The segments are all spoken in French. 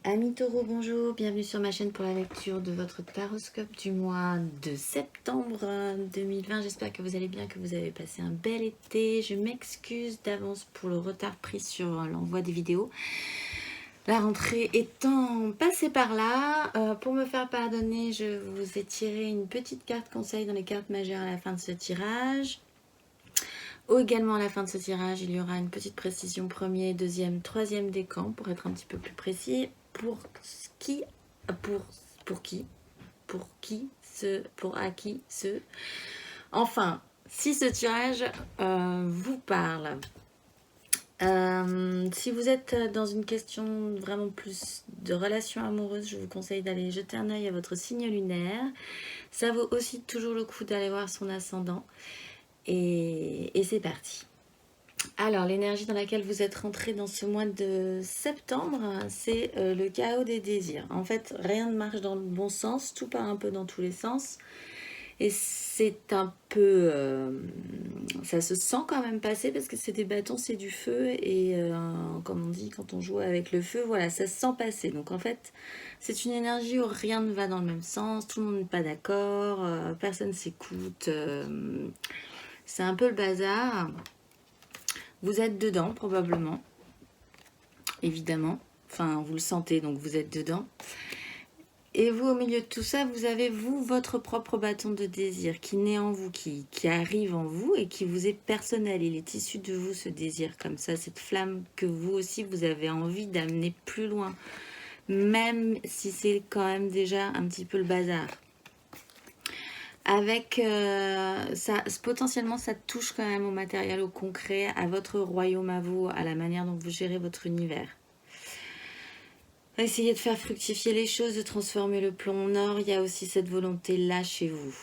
Amis taureaux, bonjour, bienvenue sur ma chaîne pour la lecture de votre taroscope du mois de septembre 2020. J'espère que vous allez bien, que vous avez passé un bel été. Je m'excuse d'avance pour le retard pris sur l'envoi des vidéos. La rentrée étant passée par là, pour me faire pardonner, je vous ai tiré une petite carte conseil dans les cartes majeures à la fin de ce tirage. Également à la fin de ce tirage, il y aura une petite précision premier, deuxième, troisième décan pour être un petit peu plus précis. Pour qui, à qui, ce. Enfin, si ce tirage vous parle, si vous êtes dans une question vraiment plus de relation amoureuse, je vous conseille d'aller jeter un œil à votre signe lunaire. Ça vaut aussi toujours le coup d'aller voir son ascendant. Et c'est parti. Alors, l'énergie dans laquelle vous êtes rentré dans ce mois de septembre, c'est le chaos des désirs. En fait, rien ne marche dans le bon sens, tout part un peu dans tous les sens. Et c'est un peu... ça se sent quand même passer parce que c'est des bâtons, c'est du feu. Et comme on dit, quand on joue avec le feu, voilà, ça se sent passer. Donc en fait, c'est une énergie où rien ne va dans le même sens, tout le monde n'est pas d'accord, personne s'écoute. C'est un peu le bazar. Vous êtes dedans, probablement. Évidemment. Enfin, vous le sentez, donc vous êtes dedans. Et vous, au milieu de tout ça, vous avez, vous, votre propre bâton de désir qui naît en vous, qui arrive en vous et qui vous est personnel. Il est issu de vous, ce désir, comme ça, cette flamme que vous aussi, vous avez envie d'amener plus loin. Même si c'est quand même déjà un petit peu le bazar. Avec ça, potentiellement, ça touche quand même au matériel, au concret, à votre royaume à vous, à la manière dont vous gérez votre univers. Essayez de faire fructifier les choses, de transformer le plomb en or. Il y a aussi cette volonté-là chez vous.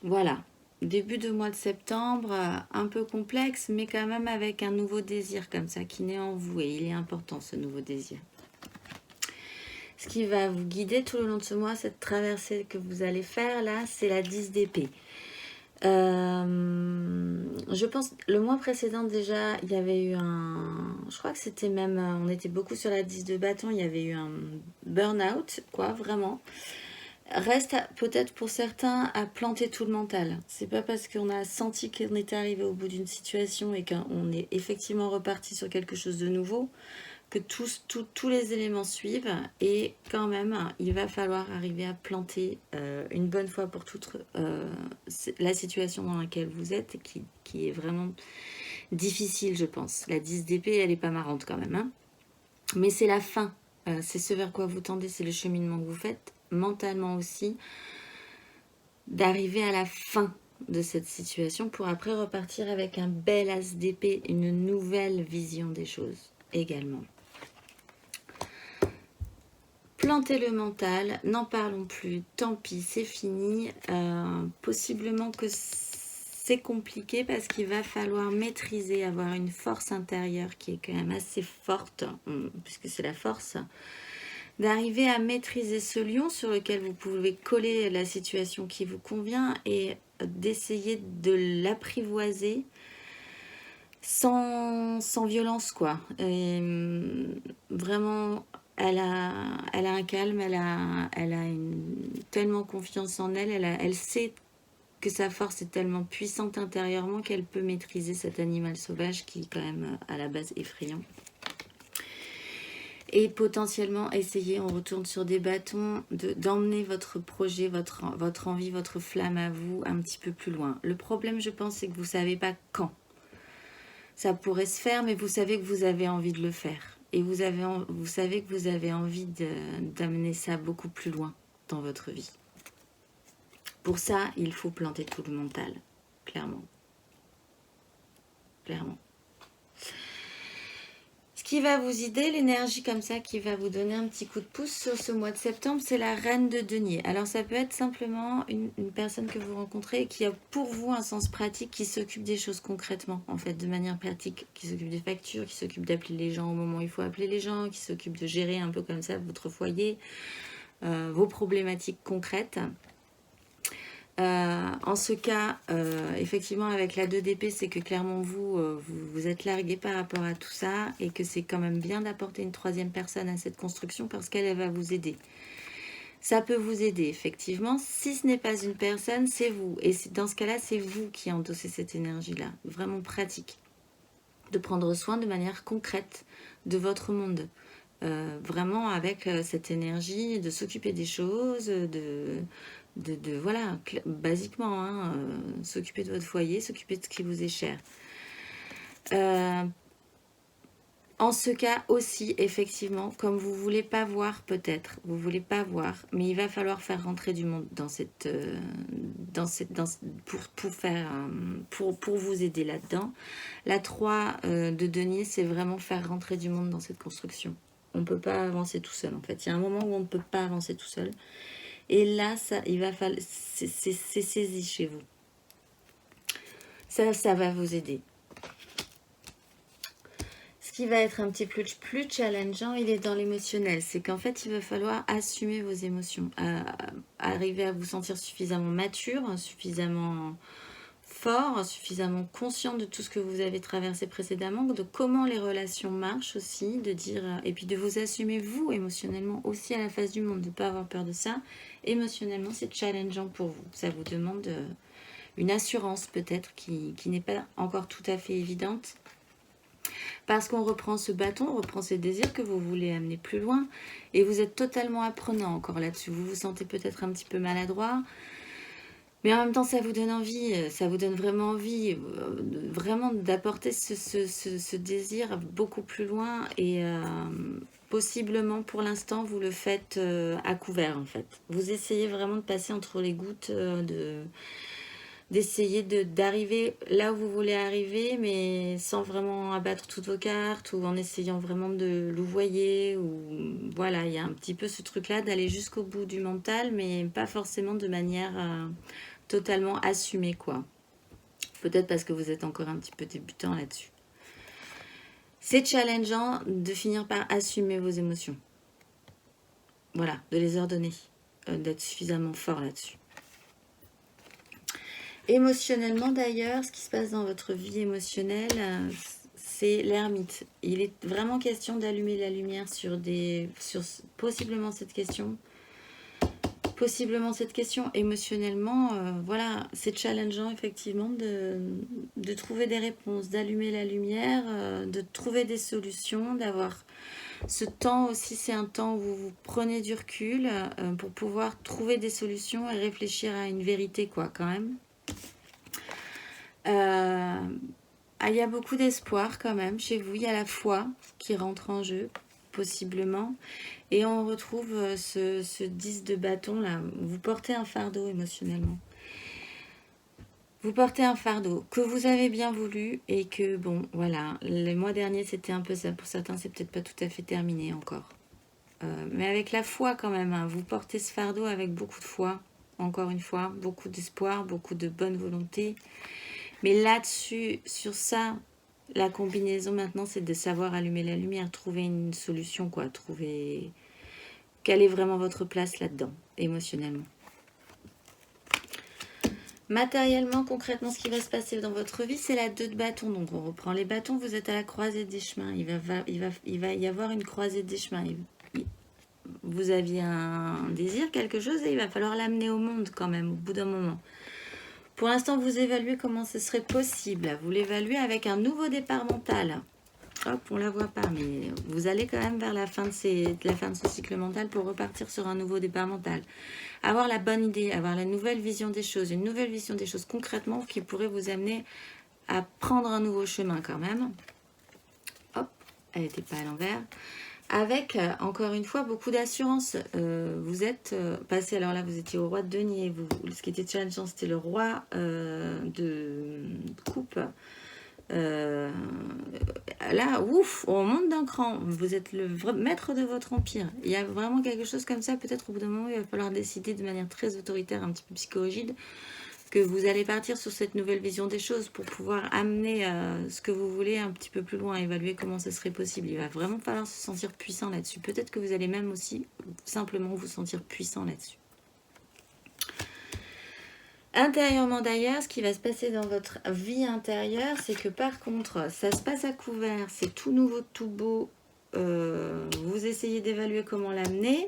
Voilà. Début de mois de septembre, un peu complexe, mais quand même avec un nouveau désir comme ça qui naît en vous. Et il est important, ce nouveau désir. Ce qui va vous guider tout le long de ce mois, cette traversée que vous allez faire là, c'est la 10 d'épée. Je pense, le mois précédent déjà, il y avait eu je crois que c'était même, on était beaucoup sur la 10 de bâton, il y avait eu un burn-out, quoi, vraiment. Reste peut-être pour certains à planter tout le mental. C'est pas parce qu'on a senti qu'on était arrivé au bout d'une situation et qu'on est effectivement reparti sur quelque chose de nouveau que tous les éléments suivent, et quand même il va falloir arriver à planter une bonne fois pour toutes la situation dans laquelle vous êtes, qui est vraiment difficile, je pense. La 10 d'épée, elle est pas marrante quand même, hein, mais c'est la fin, c'est ce vers quoi vous tendez, c'est le cheminement que vous faites mentalement aussi, d'arriver à la fin de cette situation pour après repartir avec un bel as d'épée, une nouvelle vision des choses également. Plantez le mental, n'en parlons plus, tant pis, c'est fini. Possiblement que c'est compliqué parce qu'il va falloir maîtriser, avoir une force intérieure qui est quand même assez forte, puisque c'est la force, d'arriver à maîtriser ce lion sur lequel vous pouvez coller la situation qui vous convient et d'essayer de l'apprivoiser sans violence, quoi. Et, vraiment... Elle a un calme, elle a tellement confiance en elle, elle sait que sa force est tellement puissante intérieurement qu'elle peut maîtriser cet animal sauvage qui est quand même à la base effrayant. Et potentiellement essayer, on retourne sur des bâtons, d'emmener votre projet, votre envie, votre flamme à vous un petit peu plus loin. Le problème, je pense, c'est que vous ne savez pas quand. Ça pourrait se faire, mais vous savez que vous avez envie de le faire. Et vous savez que vous avez envie d'amener ça beaucoup plus loin dans votre vie. Pour ça, il faut planter tout le mental, clairement. Clairement. Ce qui va vous aider, l'énergie comme ça, qui va vous donner un petit coup de pouce sur ce mois de septembre, c'est la reine de denier. Alors ça peut être simplement une personne que vous rencontrez et qui a pour vous un sens pratique, qui s'occupe des choses concrètement, en fait, de manière pratique, qui s'occupe des factures, qui s'occupe d'appeler les gens au moment où il faut appeler les gens, qui s'occupe de gérer un peu comme ça votre foyer, vos problématiques concrètes. En ce cas, effectivement, avec la 2 d'épée, c'est que clairement vous êtes largué par rapport à tout ça et que c'est quand même bien d'apporter une 3e personne à cette construction parce qu'elle va vous aider. Ça peut vous aider, effectivement. Si ce n'est pas une personne, c'est vous. Et dans ce cas-là, c'est vous qui endossez cette énergie-là. Vraiment pratique. De prendre soin de manière concrète de votre monde. Vraiment avec cette énergie de s'occuper des choses, voilà, basiquement, hein, s'occuper de votre foyer, s'occuper de ce qui vous est cher. En ce cas aussi, effectivement, comme vous voulez pas voir peut-être, vous voulez pas voir, mais il va falloir faire rentrer du monde pour vous aider là-dedans. La 3 de denier, c'est vraiment faire rentrer du monde dans cette construction. On ne peut pas avancer tout seul en fait. Il y a un moment où on ne peut pas avancer tout seul. Et là, il va falloir, c'est saisi chez vous. Ça va vous aider. Ce qui va être un petit peu plus challengeant, il est dans l'émotionnel. C'est qu'en fait, il va falloir assumer vos émotions. Arriver à vous sentir suffisamment mature, suffisamment fort, suffisamment conscient de tout ce que vous avez traversé précédemment, de comment les relations marchent aussi, de dire, et puis de vous assumer vous émotionnellement aussi à la face du monde, de ne pas avoir peur de ça. Émotionnellement, c'est challengeant pour vous. Ça vous demande une assurance peut-être qui n'est pas encore tout à fait évidente. Parce qu'on reprend ce bâton, on reprend ces désirs que vous voulez amener plus loin, et vous êtes totalement apprenant encore là-dessus. Vous vous sentez peut-être un petit peu maladroit, mais en même temps, ça vous donne envie, ça vous donne vraiment envie, vraiment d'apporter ce désir beaucoup plus loin. Et possiblement, pour l'instant, vous le faites à couvert, en fait. Vous essayez vraiment de passer entre les gouttes, d'essayer d'arriver là où vous voulez arriver, mais sans vraiment abattre toutes vos cartes, ou en essayant vraiment de louvoyer, ou voilà, il y a un petit peu ce truc-là d'aller jusqu'au bout du mental, mais pas forcément de manière totalement assumée, quoi. Peut-être parce que vous êtes encore un petit peu débutant là-dessus. C'est challengeant de finir par assumer vos émotions. Voilà, de les ordonner, d'être suffisamment fort là-dessus. Émotionnellement d'ailleurs, ce qui se passe dans votre vie émotionnelle, c'est l'ermite. Il est vraiment question d'allumer la lumière sur possiblement cette question. Émotionnellement, voilà, c'est challengeant effectivement de trouver des réponses, d'allumer la lumière, de trouver des solutions, d'avoir ce temps aussi, c'est un temps où vous prenez du recul pour pouvoir trouver des solutions et réfléchir à une vérité, quoi, quand même. Il y a beaucoup d'espoir quand même chez vous, il y a la foi qui rentre en jeu, possiblement. Et on retrouve ce 10 de bâton là. Vous portez un fardeau émotionnellement. Vous portez un fardeau que vous avez bien voulu et que, bon, voilà, les mois derniers c'était un peu ça. Pour certains, c'est peut-être pas tout à fait terminé encore. Mais avec la foi quand même, hein, vous portez ce fardeau avec beaucoup de foi, encore une fois, beaucoup d'espoir, beaucoup de bonne volonté. Mais là-dessus, sur ça, la combinaison maintenant, c'est de savoir allumer la lumière, trouver une solution, quoi, trouver quelle est vraiment votre place là-dedans, émotionnellement. Matériellement, concrètement, ce qui va se passer dans votre vie, c'est la 2 de bâton. Donc, on reprend les bâtons, vous êtes à la croisée des chemins. Il va y avoir une croisée des chemins. Vous aviez un désir, quelque chose, et il va falloir l'amener au monde quand même, au bout d'un moment. Pour l'instant, vous évaluez comment ce serait possible. Vous l'évaluez avec un nouveau départ mental. Hop, on la voit pas, mais vous allez quand même vers la fin de ce cycle mental pour repartir sur un nouveau départ mental. Avoir la bonne idée, avoir la nouvelle vision des choses, une nouvelle vision des choses concrètement qui pourrait vous amener à prendre un nouveau chemin quand même. Hop, elle n'était pas à l'envers. Avec, encore une fois, beaucoup d'assurance. Vous êtes passé, alors là, vous étiez au roi de denier. Ce qui était challengeant, c'était le roi de coupe. Là, ouf, on monte d'un cran. Vous êtes le maître de votre empire. Il y a vraiment quelque chose comme ça. Peut-être au bout d'un moment, il va falloir décider de manière très autoritaire, un petit peu psychorigide, que vous allez partir sur cette nouvelle vision des choses pour pouvoir amener ce que vous voulez un petit peu plus loin, évaluer comment ce serait possible. Il va vraiment falloir se sentir puissant là-dessus. Peut-être que vous allez même aussi simplement vous sentir puissant là-dessus. Intérieurement d'ailleurs, ce qui va se passer dans votre vie intérieure, c'est que par contre, ça se passe à couvert, c'est tout nouveau, tout beau. Vous essayez d'évaluer comment l'amener.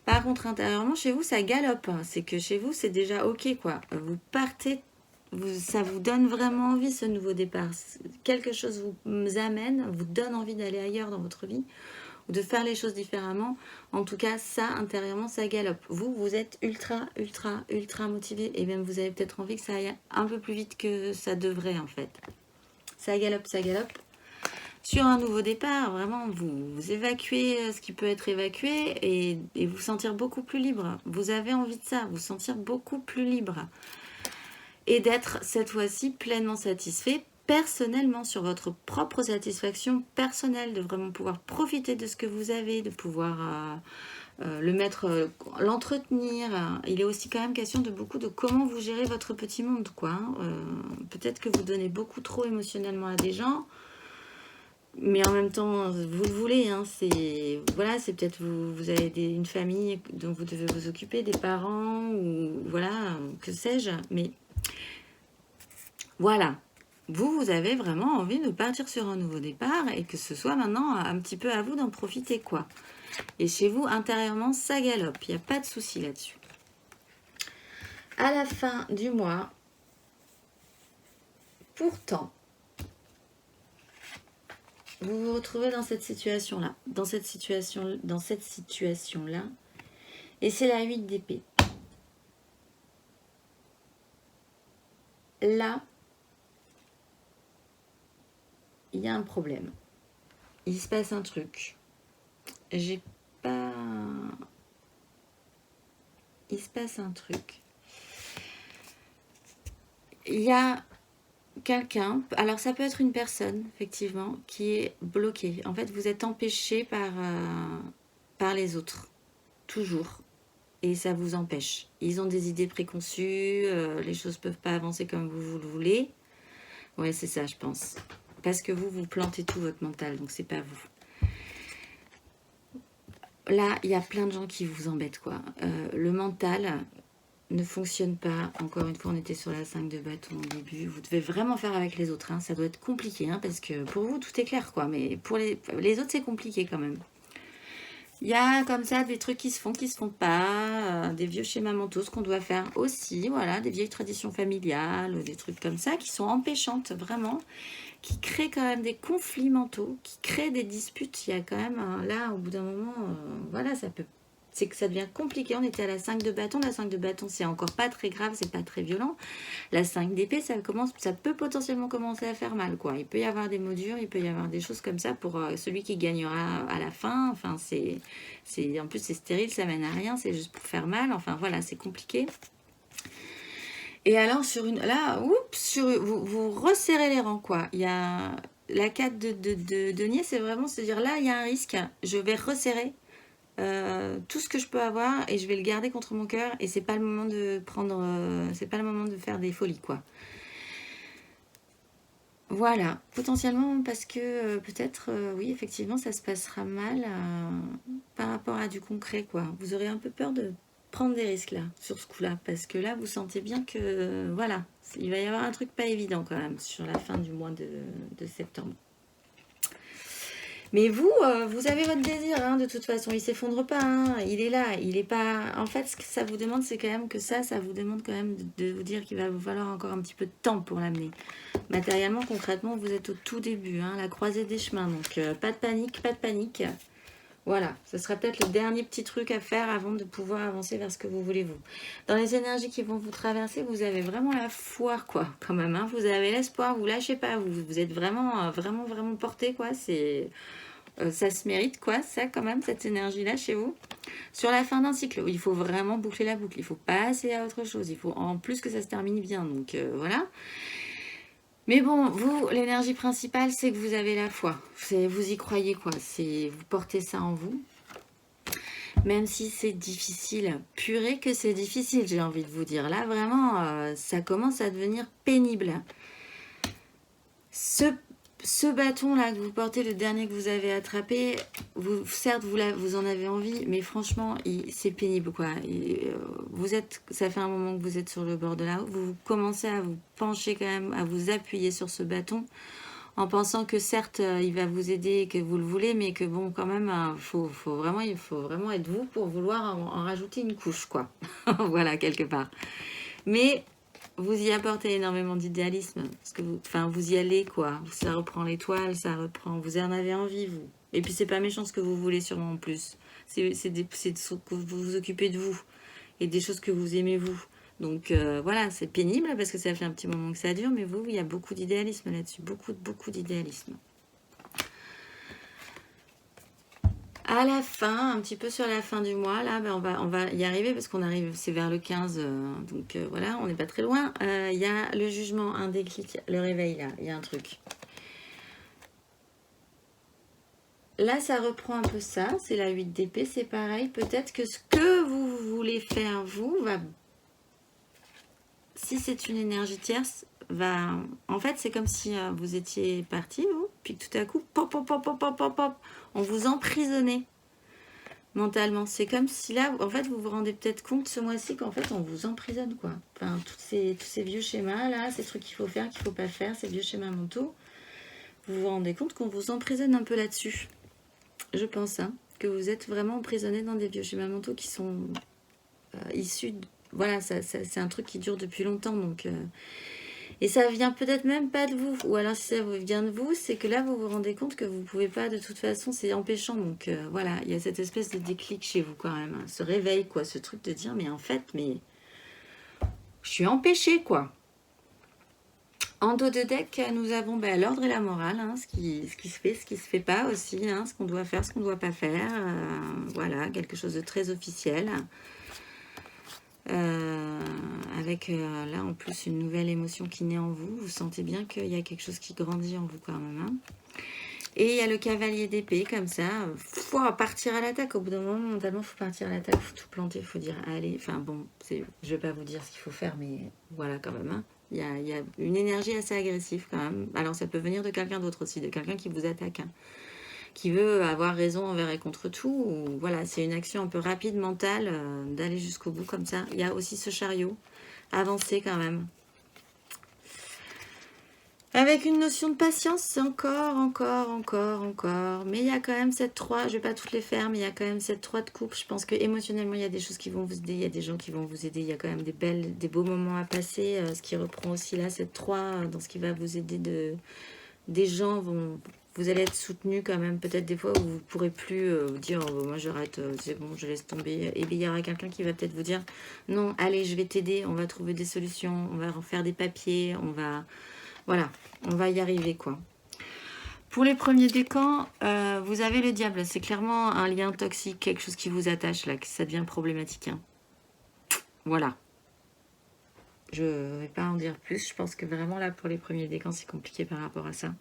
Par contre, intérieurement, chez vous, ça galope. C'est que chez vous, c'est déjà ok, quoi. Vous partez, ça vous donne vraiment envie, ce nouveau départ. Quelque chose vous amène, vous donne envie d'aller ailleurs dans votre vie, ou de faire les choses différemment. En tout cas, ça, intérieurement, ça galope. Vous, vous êtes ultra, ultra, ultra motivé. Et même, vous avez peut-être envie que ça aille un peu plus vite que ça devrait, en fait. Ça galope, ça galope. Sur un nouveau départ, vraiment, vous évacuez ce qui peut être évacué et vous sentir beaucoup plus libre. Vous avez envie de ça, vous sentir beaucoup plus libre. Et d'être, cette fois-ci, pleinement satisfait, personnellement, sur votre propre satisfaction personnelle, de vraiment pouvoir profiter de ce que vous avez, de pouvoir le mettre, l'entretenir. Il est aussi quand même question de beaucoup de comment vous gérez votre petit monde, quoi. Peut-être que vous donnez beaucoup trop émotionnellement à des gens, mais en même temps, vous le voulez, hein, c'est voilà, c'est peut-être vous avez une famille dont vous devez vous occuper, des parents, ou voilà, que sais-je, mais voilà. Vous avez vraiment envie de partir sur un nouveau départ et que ce soit maintenant un petit peu à vous d'en profiter, quoi. Et chez vous, intérieurement, ça galope, il n'y a pas de souci là-dessus. À la fin du mois, pourtant, vous vous retrouvez dans cette situation-là, dans cette situation-là, et c'est la 8 d'épée. Là, il y a un problème. Il se passe un truc. Il se passe un truc. Il y a quelqu'un, alors ça peut être une personne, effectivement, qui est bloquée. En fait, vous êtes empêché par les autres, toujours. Et ça vous empêche. Ils ont des idées préconçues, les choses peuvent pas avancer comme vous le voulez. Ouais, c'est ça, je pense. Parce que vous plantez tout votre mental, donc c'est pas vous. Là, il y a plein de gens qui vous embêtent, quoi. Le mental ne fonctionne pas. Encore une fois, on était sur la 5 de bâton au début. Vous devez vraiment faire avec les autres, hein. Ça doit être compliqué, hein, parce que pour vous, tout est clair, quoi. Mais pour les autres, c'est compliqué quand même. Il y a comme ça des trucs qui se font pas, des vieux schémas mentaux, ce qu'on doit faire aussi, voilà, des vieilles traditions familiales, des trucs comme ça qui sont empêchantes, vraiment, qui créent quand même des conflits mentaux, qui créent des disputes. Il y a quand même, là, au bout d'un moment, voilà, c'est que ça devient compliqué. On était à la 5 de bâton. La 5 de bâton, c'est encore pas très grave, c'est pas très violent. La 5 d'épée, ça peut potentiellement commencer à faire mal, quoi. Il peut y avoir des mots durs, il peut y avoir des choses comme ça pour celui qui gagnera à la fin. Enfin, en plus, c'est stérile, ça mène à rien, c'est juste pour faire mal. Enfin, voilà, c'est compliqué. Et alors, vous resserrez les rangs, quoi. Il y a la 4 de denier, c'est vraiment se dire, là, il y a un risque, je vais resserrer tout ce que je peux avoir et je vais le garder contre mon cœur, et c'est pas le moment de c'est pas le moment de faire des folies, quoi. Voilà, potentiellement parce que peut-être, oui, effectivement, ça se passera mal par rapport à du concret, quoi. Vous aurez un peu peur de prendre des risques là, sur ce coup-là, parce que là, vous sentez bien que, voilà, il va y avoir un truc pas évident quand même sur la fin du mois de septembre. Mais vous avez votre désir, hein, de toute façon, il s'effondre pas, hein, il est là, il est pas... En fait, ce que ça vous demande, c'est quand même que ça vous demande quand même de vous dire qu'il va vous falloir encore un petit peu de temps pour l'amener. Matériellement, concrètement, vous êtes au tout début, hein, la croisée des chemins, donc pas de panique, pas de panique. Voilà, ce sera peut-être le dernier petit truc à faire avant de pouvoir avancer vers ce que vous voulez, vous. Dans les énergies qui vont vous traverser, vous avez vraiment la foi, quoi, quand même, hein. Vous avez l'espoir, vous lâchez pas, vous êtes vraiment, vraiment, vraiment porté, quoi. C'est... ça se mérite, quoi, ça, quand même, cette énergie-là, chez vous. Sur la fin d'un cycle, il faut vraiment boucler la boucle. Il faut passer à autre chose. Il faut, en plus, que ça se termine bien. Donc, voilà. Mais bon, vous, l'énergie principale, c'est que vous avez la foi. Vous y croyez, quoi. Vous portez ça en vous. Même si c'est difficile. Purée que c'est difficile, j'ai envie de vous dire. Là, vraiment, ça commence à devenir pénible. ce bâton-là que vous portez, le dernier que vous avez attrapé, certes, vous en avez envie, mais franchement, c'est pénible, quoi. Ça fait un moment que vous êtes sur le bord de la route, vous commencez à vous pencher quand même, à vous appuyer sur ce bâton, en pensant que certes, il va vous aider et que vous le voulez, mais que bon, quand même, il faut vraiment être vous pour vouloir en rajouter une couche, quoi. Voilà, quelque part. Mais vous y apportez énormément d'idéalisme, parce que vous y allez, quoi. Ça reprend l'étoile, ça reprend, vous en avez envie, vous. Et puis c'est pas méchant ce que vous voulez sûrement en plus. C'est que vous vous occupez de vous, et des choses que vous aimez vous. Donc voilà, c'est pénible, parce que ça fait un petit moment que ça dure, mais vous, il y a beaucoup d'idéalisme là-dessus, beaucoup d'idéalisme. À la fin, un petit peu sur la fin du mois, là, ben on va y arriver parce qu'on arrive, c'est vers le 15, donc voilà, on n'est pas très loin. Il y a le jugement, un déclic, le réveil, là, il y a un truc. Là, ça reprend un peu ça, c'est la 8 d'épée, c'est pareil. Peut-être que ce que vous voulez faire, vous, va... Si c'est une énergie tierce, va... En fait, c'est comme si vous étiez parti, vous, puis tout à coup, pop, pop, pop, pop, pop, pop, pop, on vous emprisonnait. Mentalement, c'est comme si là, en fait, vous vous rendez peut-être compte ce mois-ci qu'en fait, on vous emprisonne, quoi. Enfin, tous ces vieux schémas, là, ces trucs qu'il faut faire, qu'il ne faut pas faire, ces vieux schémas mentaux, vous vous rendez compte qu'on vous emprisonne un peu là-dessus. Je pense, hein, que vous êtes vraiment emprisonné dans des vieux schémas mentaux qui sont issus... Voilà, c'est un truc qui dure depuis longtemps, donc... Et ça vient peut-être même pas de vous. Ou alors si ça vient de vous, c'est que là, vous vous rendez compte que vous ne pouvez pas, de toute façon, c'est empêchant. Donc voilà, il y a cette espèce de déclic chez vous quand même. Ce réveil, quoi. Ce truc de dire, mais en fait, mais je suis empêchée, quoi. En dos de deck, nous avons l'ordre et la morale. Hein, ce qui se fait, ce qui se fait pas aussi. Hein, ce qu'on doit faire, ce qu'on ne doit pas faire. Voilà, quelque chose de très officiel. Avec là en plus une nouvelle émotion qui naît en vous. Vous sentez bien qu'il y a quelque chose qui grandit en vous quand même. Hein. Et il y a le cavalier d'épée comme ça. Faut partir à l'attaque. Au bout d'un moment, mentalement, il faut partir à l'attaque. Il faut tout planter. Il faut dire allez. Enfin bon, je ne vais pas vous dire ce qu'il faut faire, mais voilà quand même. Hein. Il y a une énergie assez agressive quand même. Alors ça peut venir de quelqu'un d'autre aussi, de quelqu'un qui vous attaque. Hein. Qui veut avoir raison envers et contre tout. Ou, voilà, c'est une action un peu rapide, mentale, d'aller jusqu'au bout comme ça. Il y a aussi ce chariot, avancer quand même. Avec une notion de patience, c'est encore. Mais il y a quand même cette 3, je ne vais pas toutes les faire, mais il y a quand même cette 3 de coupe. Je pense que émotionnellement, il y a des choses qui vont vous aider, il y a des gens qui vont vous aider, il y a quand même des beaux moments à passer. Ce qui reprend aussi là, cette 3, dans ce qui va vous aider des gens vont... Vous allez être soutenu quand même, peut-être des fois où vous ne pourrez plus dire oh, moi j'arrête, c'est bon, je laisse tomber. Et bien il y aura quelqu'un qui va peut-être vous dire non, allez, je vais t'aider, on va trouver des solutions, on va refaire des papiers, on va... Voilà, on va y arriver quoi. Pour les premiers décans, vous avez le diable, c'est clairement un lien toxique, quelque chose qui vous attache là, que ça devient problématique. Hein. Voilà. Je ne vais pas en dire plus, je pense que vraiment là pour les premiers décans c'est compliqué par rapport à ça.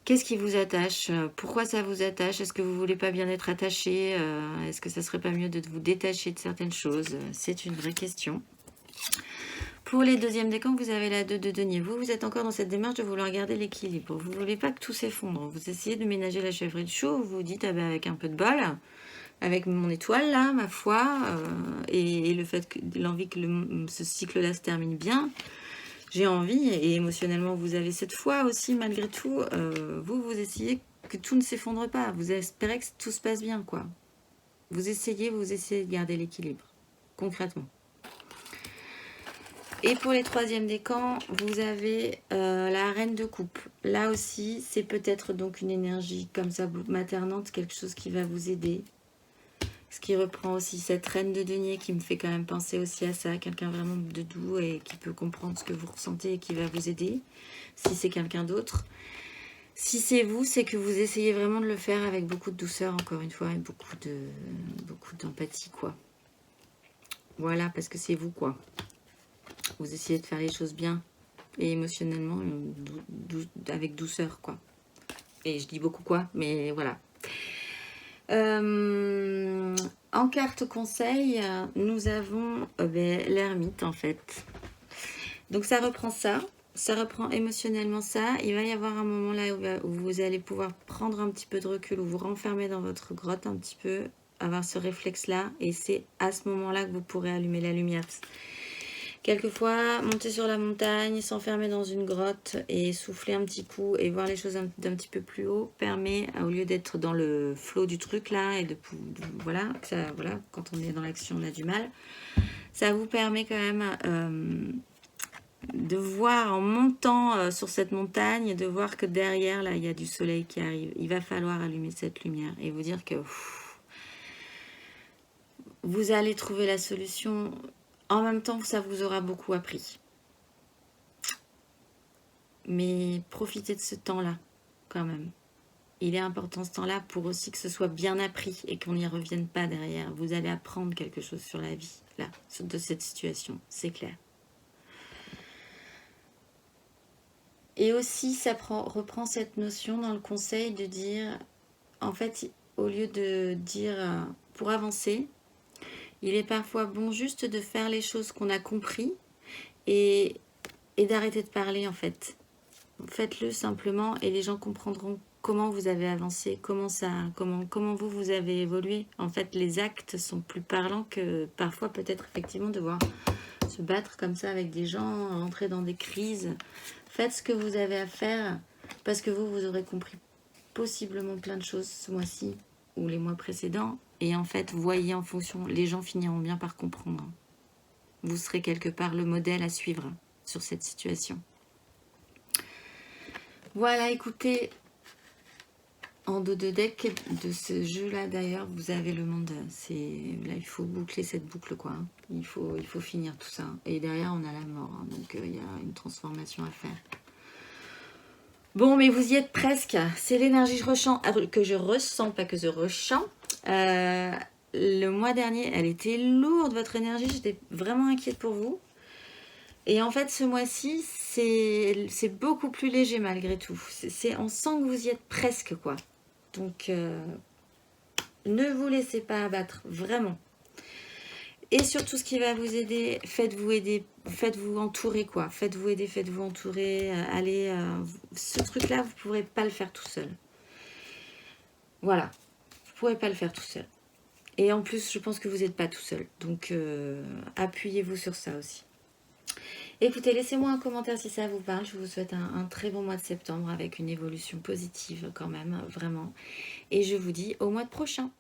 Qu'est-ce qui vous attache? Pourquoi ça vous attache? Est-ce que vous ne voulez pas bien être attaché? Est-ce que ça ne serait pas mieux de vous détacher de certaines choses? C'est une vraie question. Pour les deuxièmes décans, vous avez la 2 de denier. Vous êtes encore dans cette démarche de vouloir garder l'équilibre. Vous ne voulez pas que tout s'effondre. Vous essayez de ménager la chèvrerie de chou. Vous vous dites, ah ben, avec un peu de bol, avec mon étoile là, ma foi, et le fait que l'envie que ce cycle-là se termine bien, j'ai envie, et émotionnellement vous avez cette foi aussi malgré tout, vous essayez que tout ne s'effondre pas, vous espérez que tout se passe bien quoi. Vous essayez de garder l'équilibre, concrètement. Et pour les troisièmes décans, vous avez la reine de coupe. Là aussi, c'est peut-être donc une énergie comme ça maternante, quelque chose qui va vous aider. Ce qui reprend aussi cette reine de denier qui me fait quand même penser aussi à ça. Quelqu'un vraiment de doux et qui peut comprendre ce que vous ressentez et qui va vous aider. Si c'est quelqu'un d'autre. Si c'est vous, c'est que vous essayez vraiment de le faire avec beaucoup de douceur, encore une fois, et beaucoup d'empathie, quoi. Voilà, parce que c'est vous, quoi. Vous essayez de faire les choses bien et émotionnellement, avec douceur, quoi. Et je dis beaucoup quoi, mais voilà. En carte conseil, nous avons l'ermite en fait. Donc ça reprend ça. ça reprend émotionnellement ça. Il va y avoir un moment là où vous allez pouvoir prendre un petit peu de recul, ou vous renfermer dans votre grotte un petit peu, avoir ce réflexe-là. Et c'est à ce moment-là que vous pourrez allumer la lumière. Quelquefois, monter sur la montagne, s'enfermer dans une grotte et souffler un petit coup et voir les choses d'un petit peu plus haut permet, au lieu d'être dans le flot du truc là, et voilà, voilà, quand on est dans l'action, on a du mal. Ça vous permet quand même de voir en montant sur cette montagne, de voir que derrière, là, il y a du soleil qui arrive. Il va falloir allumer cette lumière et vous dire que vous allez trouver la solution. En même temps, ça vous aura beaucoup appris. Mais profitez de ce temps-là, quand même. Il est important ce temps-là pour aussi que ce soit bien appris et qu'on n'y revienne pas derrière. Vous allez apprendre quelque chose sur la vie, là, de cette situation, c'est clair. Et aussi, ça reprend cette notion dans le conseil de dire, en fait, au lieu de dire pour avancer, il est parfois bon juste de faire les choses qu'on a compris et d'arrêter de parler, en fait. Faites-le simplement et les gens comprendront comment vous avez avancé, comment vous avez évolué. En fait, les actes sont plus parlants que parfois peut-être effectivement devoir se battre comme ça avec des gens, rentrer dans des crises. Faites ce que vous avez à faire parce que vous aurez compris possiblement plein de choses ce mois-ci ou les mois précédents. Et en fait, voyez en fonction, les gens finiront bien par comprendre. Vous serez quelque part le modèle à suivre sur cette situation. Voilà, écoutez, en dos de deck de ce jeu-là, d'ailleurs, vous avez le monde. Là, il faut boucler cette boucle, quoi. Il faut finir tout ça. Et derrière, on a la mort. Hein, donc, il y a une transformation à faire. Bon, mais vous y êtes presque. C'est l'énergie que je ressens, pas que je ressens. Le mois dernier, elle était lourde, votre énergie. J'étais vraiment inquiète pour vous. Et en fait, ce mois-ci, c'est beaucoup plus léger malgré tout. On sent que vous y êtes presque, quoi. Donc, ne vous laissez pas abattre, vraiment. Et surtout, ce qui va vous aider, faites-vous entourer, quoi. Faites-vous aider, faites-vous entourer. Ce truc-là, vous ne pourrez pas le faire tout seul. Voilà, vous ne pourrez pas le faire tout seul. Et en plus, je pense que vous n'êtes pas tout seul. Donc, appuyez-vous sur ça aussi. Écoutez, laissez-moi un commentaire si ça vous parle. Je vous souhaite un très bon mois de septembre avec une évolution positive quand même, vraiment. Et je vous dis au mois prochain.